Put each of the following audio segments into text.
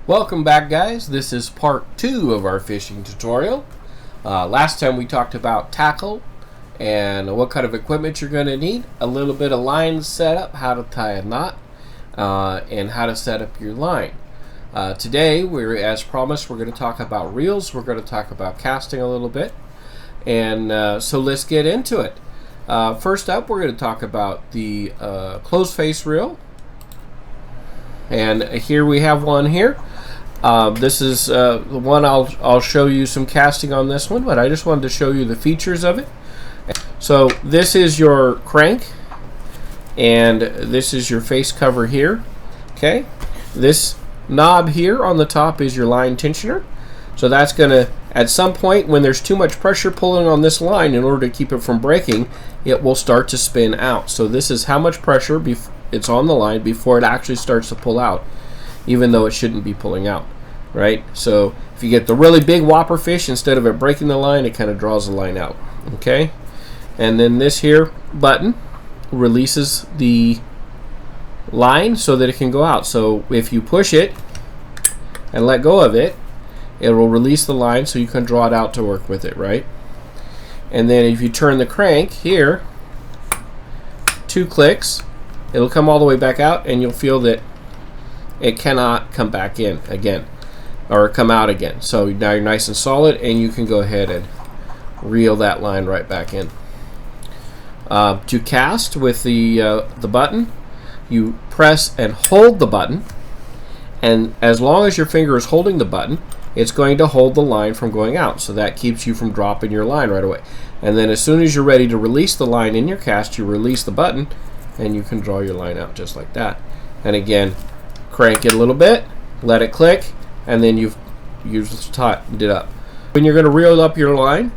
Welcome back, guys. This is part 2 of our fishing tutorial. Last time we talked about tackle and what kind of equipment you're going to need, a little bit of line setup, how to tie a knot, and how to set up your line. Today, as promised, we're going to talk about reels. We're going to talk about casting a little bit, and so let's get into it. First up, we're going to talk about the closed face reel, and here we have one here. This is the one I'll show you some casting on this one, but I just wanted to show you the features of it. So this is your crank, and this is your face cover here. Okay, this knob here on the top is your line tensioner. So that's gonna, at some point when there's too much pressure pulling on this line, in order to keep it from breaking, it will start to spin out. So this is how much pressure it's on the line before it actually starts to pull out, even though it shouldn't be pulling out, right? So if you get the really big whopper fish, instead of it breaking the line, it kind of draws the line out. Okay, and then this here button releases the line so that it can go out. So if you push it and let go of it, it will release the line so you can draw it out to work with it, right? And then if you turn the crank here, 2 clicks, it'll come all the way back out, and you'll feel that it cannot come back in again or come out again. So now you're nice and solid, and you can go ahead and reel that line right back in. To cast with the button, you press and hold the button, and as long as your finger is holding the button, it's going to hold the line from going out, so that keeps you from dropping your line right away. And then as soon as you're ready to release the line in your cast, you release the button, and you can draw your line out just like that. And again, crank it a little bit, let it click, and then you've tightened it up. When you're going to reel up your line,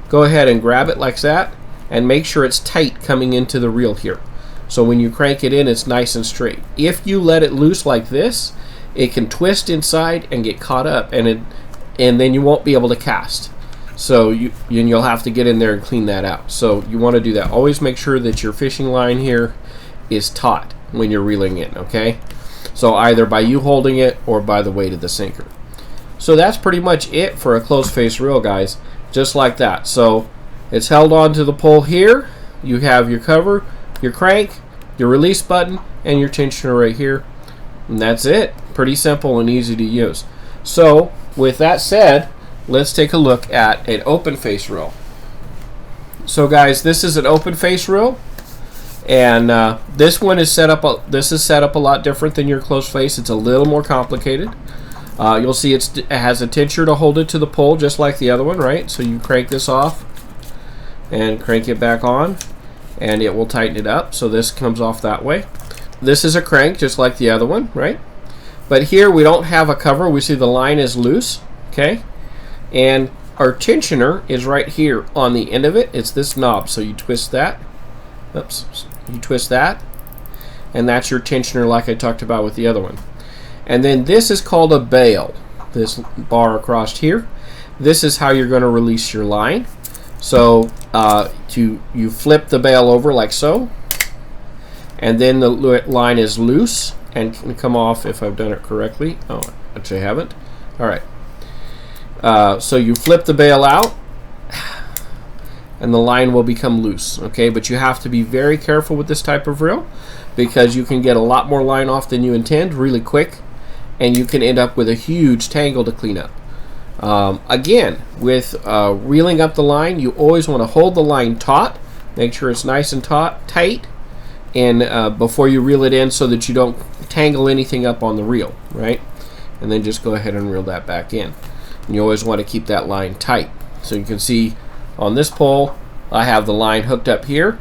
go ahead and grab it like that, and make sure it's tight coming into the reel here. So when you crank it in, it's nice and straight. If you let it loose like this, it can twist inside and get caught up, and then you won't be able to cast. So you'll have to get in there and clean that out. So you want to do that. Always make sure that your fishing line here is taut when you're reeling in, okay? So either by you holding it or by the weight of the sinker. So that's pretty much it for a closed face reel, guys. Just like that. So it's held onto the pole here. You have your cover, your crank, your release button, and your tensioner right here. And that's it. Pretty simple and easy to use. So with that said, let's take a look at an open face reel. So guys, this is an open face reel, and this one is set up a lot different than your closed face. It's a little more complicated. You'll see it has a tensioner to hold it to the pole, just like the other one, right? So you crank this off and crank it back on, and it will tighten it up. So this comes off that way. This is a crank, just like the other one, right? But here we don't have a cover. We see the line is loose, okay? And our tensioner is right here on the end of it. It's this knob, so you twist that. Oops, you twist that, and that's your tensioner, like I talked about with the other one. And then this is called a bail. This bar across here. This is how you're going to release your line. So you flip the bail over like so, and then the line is loose and can come off if I've done it correctly. Oh, actually I haven't. All right. So you flip the bail out, and the line will become loose. Okay, but you have to be very careful with this type of reel, because you can get a lot more line off than you intend really quick, and you can end up with a huge tangle to clean up. Again, with reeling up the line, you always want to hold the line taut. Make sure it's nice and tight, and before you reel it in, so that you don't tangle anything up on the reel, right? And then just go ahead and reel that back in. And you always want to keep that line tight. So you can see on this pole, I have the line hooked up here,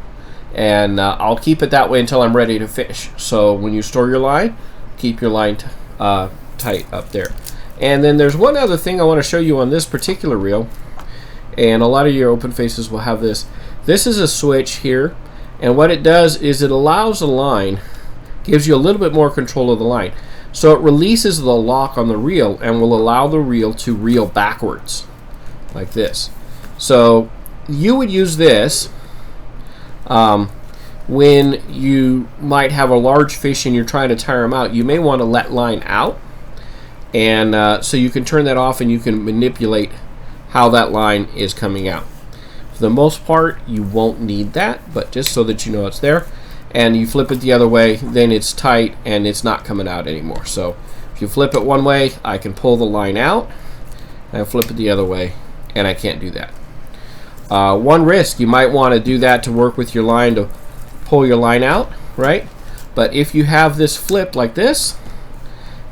and I'll keep it that way until I'm ready to fish. So when you store your line, keep your line tight up there. And then there's one other thing I want to show you on this particular reel, and a lot of your open faces will have this. This is a switch here, and what it does is it allows the line, gives you a little bit more control of the line. So it releases the lock on the reel and will allow the reel to reel backwards like this. So you would use this when you might have a large fish and you're trying to tire them out. You may want to let line out And so you can turn that off and you can manipulate how that line is coming out. For the most part, you won't need that, but just so that you know it's there. And you flip it the other way, then it's tight and it's not coming out anymore. So if you flip it one way, I can pull the line out, and flip it the other way, and I can't do that. One risk, you might want to do that to work with your line to pull your line out, right? But if you have this flipped like this,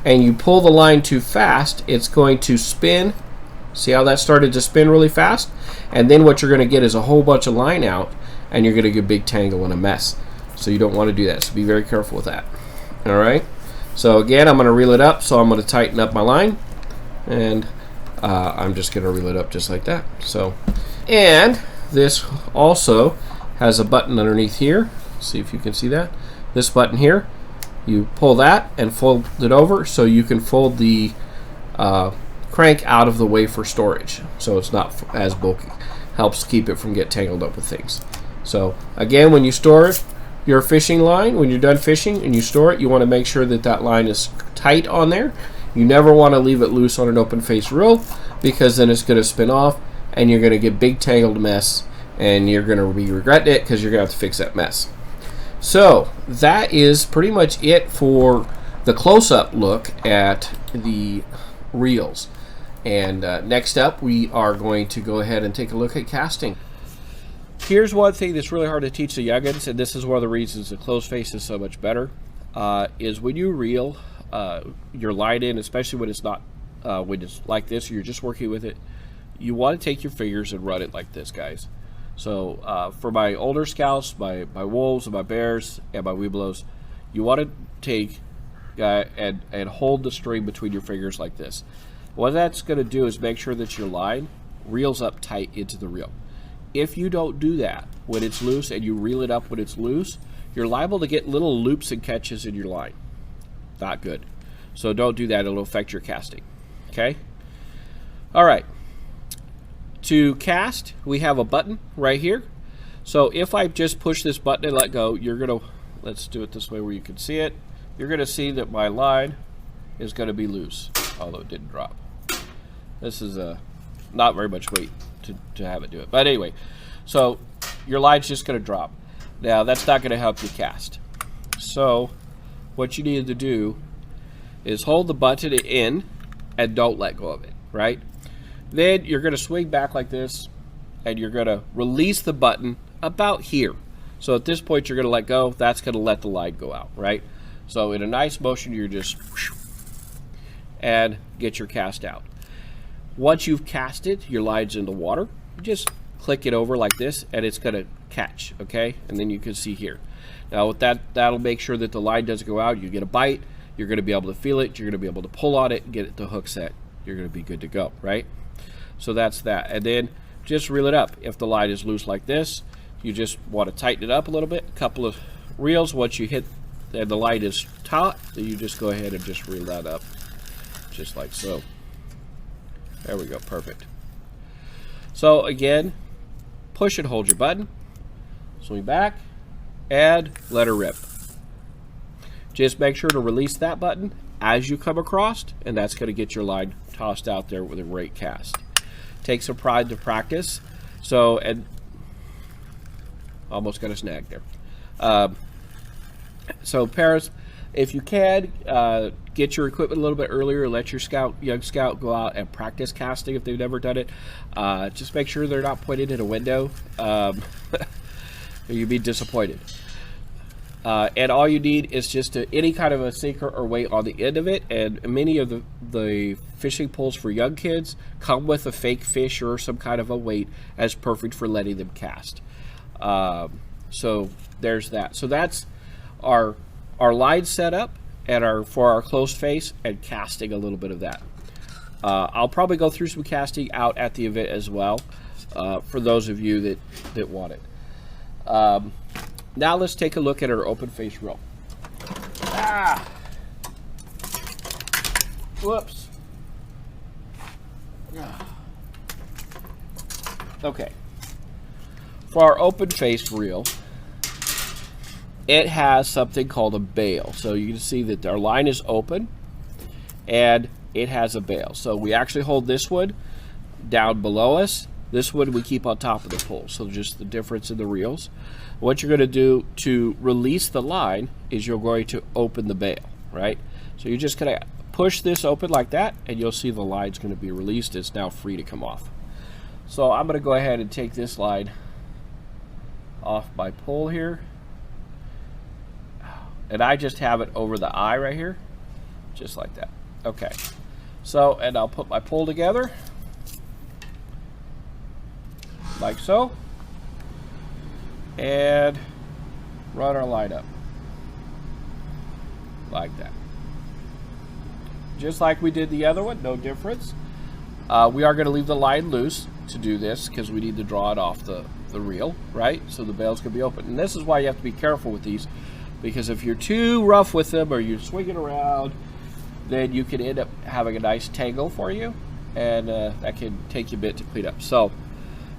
and you pull the line too fast, it's going to spin. See how that started to spin really fast? And then what you're going to get is a whole bunch of line out, and you're going to get a big tangle and a mess. So you don't want to do that, so be very careful with that. Alright, so again, I'm going to reel it up, so I'm going to tighten up my line, and I'm just going to reel it up just like that. So, and this also has a button underneath here. See if you can see that. This button here, you pull that and fold it over so you can fold the crank out of the way for storage, so it's not as bulky. Helps keep it from getting tangled up with things. So again, when you store your fishing line, when you're done fishing and you store it, you want to make sure that that line is tight on there. You never want to leave it loose on an open face reel, because then it's going to spin off and you're going to get big tangled mess, and you're going to be regretting it because you're going to have to fix that mess. So that is pretty much it for the close-up look at the reels. And next up, we are going to go ahead and take a look at casting. Here's one thing that's really hard to teach the youngins, and this is one of the reasons the closed face is so much better, is when you reel your line in, especially when it's not, when it's like this, you're just working with it, you want to take your fingers and run it like this, guys. So for my older scouts, my wolves and my bears and my webelos, you want to take and hold the string between your fingers like this. What that's going to do is make sure that your line reels up tight into the reel. If you don't do that when it's loose and you reel it up when it's loose, you're liable to get little loops and catches in your line. Not good. So don't do that. It'll affect your casting. Okay? All right. To cast, we have a button right here. So if I just push this button and let go, you're going to, let's do it this way where you can see it. You're going to see that my line is going to be loose, although it didn't drop. This is not very much weight to have it do it. But anyway, so your line's just going to drop. Now, that's not going to help you cast. So what you need to do is hold the button in and don't let go of it, right? Then you're going to swing back like this, and you're going to release the button about here. So at this point, you're going to let go. That's going to let the line go out, right? So in a nice motion, you're just and get your cast out. Once you've casted, your line's in the water, just click it over like this, and it's going to catch, okay? And then you can see here. Now with that, that'll make sure that the line doesn't go out. You get a bite, you're going to be able to feel it, you're going to be able to pull on it and get it to hook set. You're going to be good to go, right? So that's that. And then just reel it up. If the line is loose like this, you just want to tighten it up a little bit. A couple of reels. Once you hit and the line is taut, then you just go ahead and just reel that up, just like so. There we go, perfect. So again, push and hold your button, swing back, and let her rip. Just make sure to release that button as you come across, and that's going to get your line tossed out there with a great cast. Take some pride to practice. So, and almost got a snag there. So Paris, if you can, get your equipment a little bit earlier. Let your young scout go out and practice casting if they've never done it. Just make sure they're not pointed in a window. Or you'd be disappointed. And all you need is just any kind of a sinker or weight on the end of it. And many of the fishing poles for young kids come with a fake fish or some kind of a weight as perfect for letting them cast. So there's that. So that's our line setup and for our closed face and casting a little bit of that. I'll probably go through some casting out at the event as well for those of you that want it. Now let's take a look at our open face reel. Whoops. Okay. For our open face reel, it has something called a bail. So you can see that our line is open and it has a bail. So we actually hold this one down below us. This one we keep on top of the pole. So just the difference in the reels. What you're going to do to release the line is you're going to open the bail, right? So you're just going to push this open like that, and you'll see the line's going to be released. It's now free to come off. So I'm going to go ahead and take this line off my pole here. And I just have it over the eye right here, just like that. Okay. So, and I'll put my pole together, like so, and run our line up, like that. Just like we did the other one, no difference. We are going to leave the line loose to do this because we need to draw it off the reel, right? So the bail's going to be open. And this is why you have to be careful with these, because if you're too rough with them or you're swinging around, then you can end up having a nice tangle for you, and that can take you a bit to clean up. So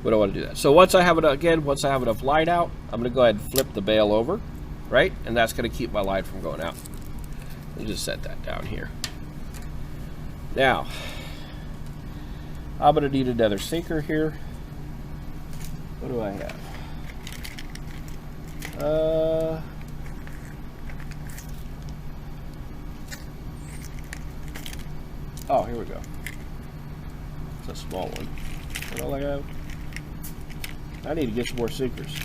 we don't want to do that. So once I have it, again, once I have enough line out, I'm going to go ahead and flip the bail over, right? And that's going to keep my line from going out. We'll just set that down here. Now, I'm going to need another sinker here. What do I have? Oh, here we go. It's a small one. What all I have? I need to get some more sinkers.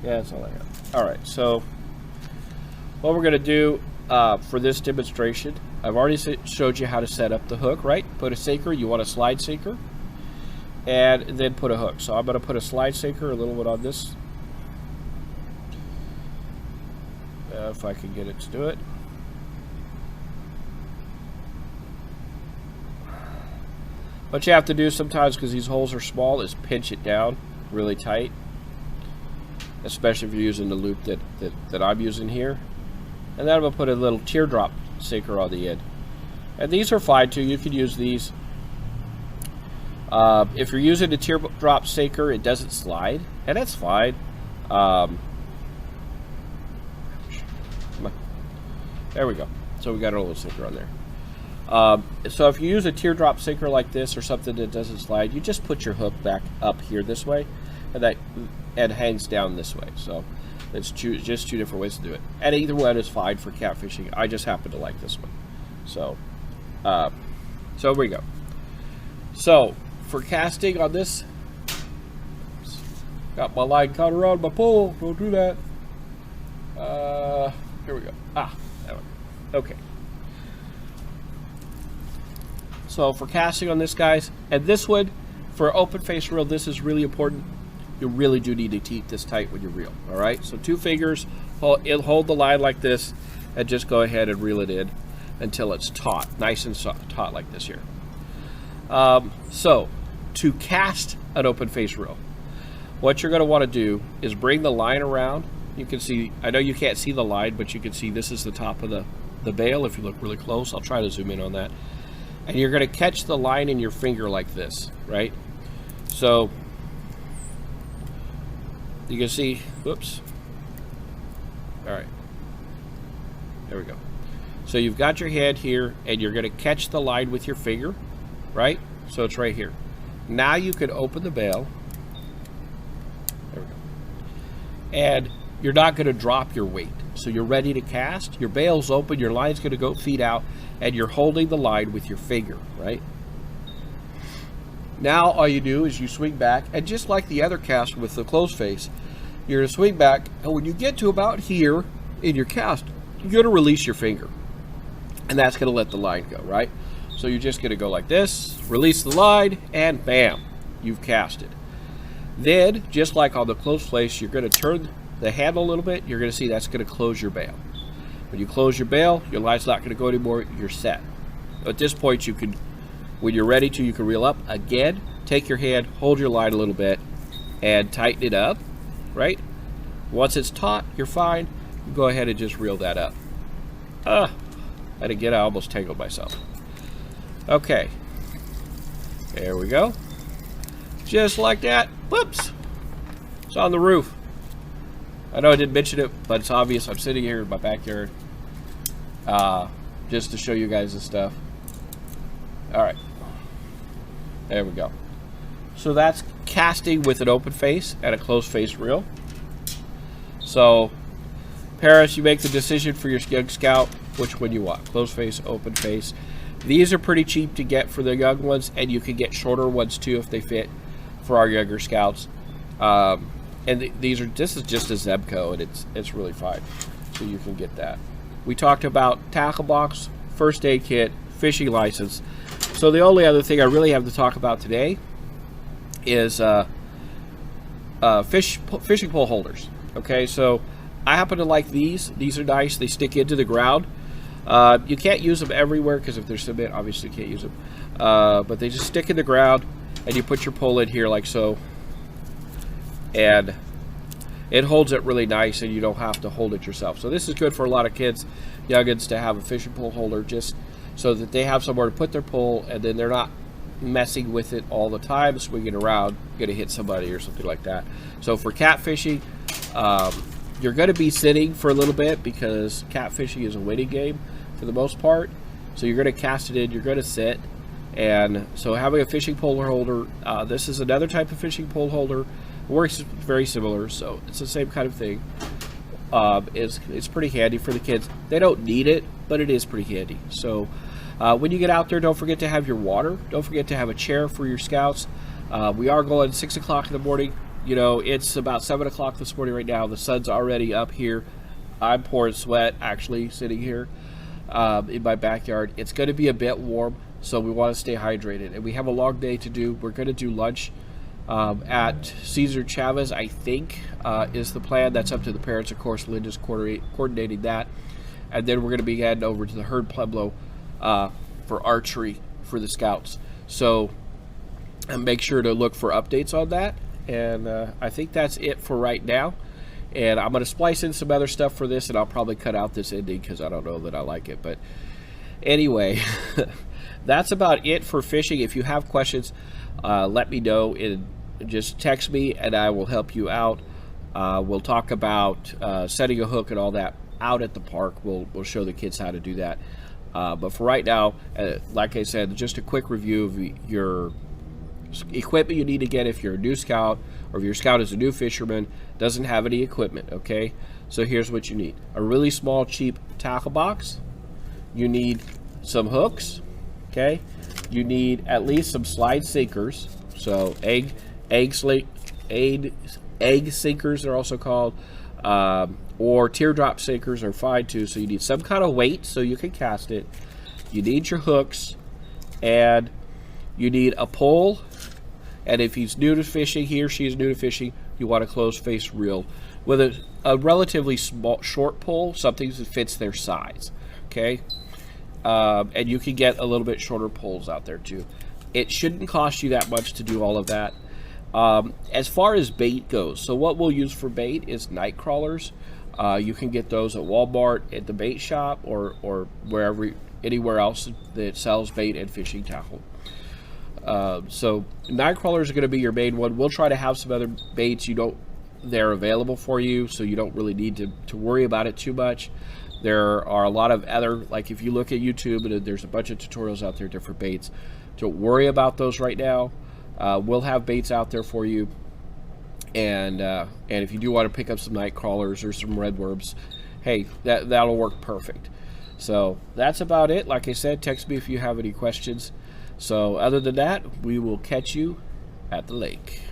Yeah, that's all I have. All right, so what we're going to do for this demonstration, I've already showed you how to set up the hook, right? Put a sinker, you want a slide sinker, and then put a hook. So I'm going to put a slide sinker, a little bit on this. If I can get it to do it. What you have to do sometimes, because these holes are small, is pinch it down really tight, especially if you're using the loop that I'm using here. And then I'm going to put a little teardrop sinker on the end. And these are fine too. You can use these. If you're using a teardrop sinker, it doesn't slide, and that's fine. There we go. So we got a little sinker on there. So if you use a teardrop sinker like this or something that doesn't slide, you just put your hook back up here this way, and hangs down this way. So it's just two different ways to do it. And either one is fine for catfishing. I just happen to like this one. So, so here we go. So for casting on this, got my line caught around my pole. Don't do that. Here we go. Ah, that one. Okay. So for casting on this, guys, and this one, for open face reel, this is really important. You really do need to keep this tight when you reel, all right? So 2 fingers, hold the line like this, and just go ahead and reel it in until it's taut, nice and taut like this here. So to cast an open face reel, what you're gonna wanna do is bring the line around. You can see, I know you can't see the line, but you can see this is the top of the bail if you look really close. I'll try to zoom in on that. And you're going to catch the line in your finger like this, right? So you can see, whoops. All right, there we go. So you've got your hand here, and you're going to catch the line with your finger, right? So it's right here. Now you can open the bail. There we go. And you're not going to drop your weight. So you're ready to cast. Your bail's open, your line's going to go feet out, and you're holding the line with your finger, right? Now all you do is you swing back, and just like the other cast with the closed face, you're going to swing back, and when you get to about here in your cast, you're going to release your finger, and that's going to let the line go, right? So you're just going to go like this, release the line, and bam, you've casted. Then, just like on the closed face, you're going to turn the handle a little bit. You're going to see that's going to close your bail. When you close your bail, your line's not going to go anymore. You're set. At this point, you can, when you're ready to, you can reel up again. Take your hand, hold your line a little bit, and tighten it up. Right? Once it's taut, you're fine. You go ahead and just reel that up. And again, I almost tangled myself. Okay. There we go. Just like that. Whoops. It's on the roof. I know I didn't mention it, but it's obvious. I'm sitting here in my backyard just to show you guys this stuff. All right. There we go. So that's casting with an open face and a closed face reel. So, Paris, you make the decision for your young scout, which one you want. Closed face, open face. These are pretty cheap to get for the young ones, and you can get shorter ones too if they fit for our younger scouts. This is just a Zebco, and it's really fine. So you can get that. We talked about tackle box, first aid kit, fishing license. So the only other thing I really have to talk about today is fishing pole holders. Okay, so I happen to like these. These are nice. They stick into the ground. You can't use them everywhere because if they're cement, obviously you can't use them. But they just stick in the ground, and you put your pole in here like so, and it holds it really nice, and you don't have to hold it yourself. So this is good for a lot of kids, youngins, to have a fishing pole holder just so that they have somewhere to put their pole, and then they're not messing with it all the time, swinging around, gonna hit somebody or something like that. So for catfishing, you're gonna be sitting for a little bit because catfishing is a waiting game for the most part. So you're gonna cast it in, you're gonna sit, and so having a fishing pole holder, this is another type of fishing pole holder. It works very similar, so it's the same kind of thing. It's pretty handy for the kids. They don't need it, but it is pretty handy. So when you get out there, don't forget to have your water. Don't forget to have a chair for your scouts. We are going 6 o'clock in the morning. You know, it's about 7 o'clock this morning right now. The sun's already up here. I'm pouring sweat, actually, sitting here in my backyard. It's going to be a bit warm, so we want to stay hydrated. And we have a long day to do. We're going to do lunch at Cesar Chavez, I think, is the plan. That's up to the parents, of course. Linda's coordinating that. And then we're going to be heading over to the Herd Pueblo for archery for the scouts. So make sure to look for updates on that. And I think that's it for right now. And I'm going to splice in some other stuff for this, and I'll probably cut out this ending because I don't know that I like it. But anyway, that's about it for fishing. If you have questions, let me know and just text me, and I will help you out. We'll talk about setting a hook and all that out at the park. We'll show the kids how to do that. But for right now, like I said, just a quick review of your equipment you need to get if you're a new scout, or if your scout is a new fisherman, doesn't have any equipment. Okay, so here's what you need: a really small, cheap tackle box. You need some hooks. Okay, you need at least some slide sinkers. So egg sinkers are also called, or teardrop sinkers are fine too. So you need some kind of weight so you can cast it. You need your hooks, and you need a pole. And if he's new to fishing, he or she is new to fishing, you want a closed face reel with a relatively small, short pole, something that fits their size. Okay, and you can get a little bit shorter poles out there too. It shouldn't cost you that much to do all of that. As far as bait goes, so what we'll use for bait is night crawlers. You can get those at Walmart, at the bait shop, or anywhere else that sells bait and fishing tackle. So night crawlers are going to be your main one. We'll try to have some other baits they're available for you, so you don't really need to worry about it too much. There are a lot of other, like if you look at YouTube, there's a bunch of tutorials out there, different baits. Don't worry about those right now. We'll have baits out there for you, and if you do want to pick up some night crawlers or some red worms, hey, that'll work perfect. So that's about it. Like I said, text me if you have any questions. So other than that, we will catch you at the lake.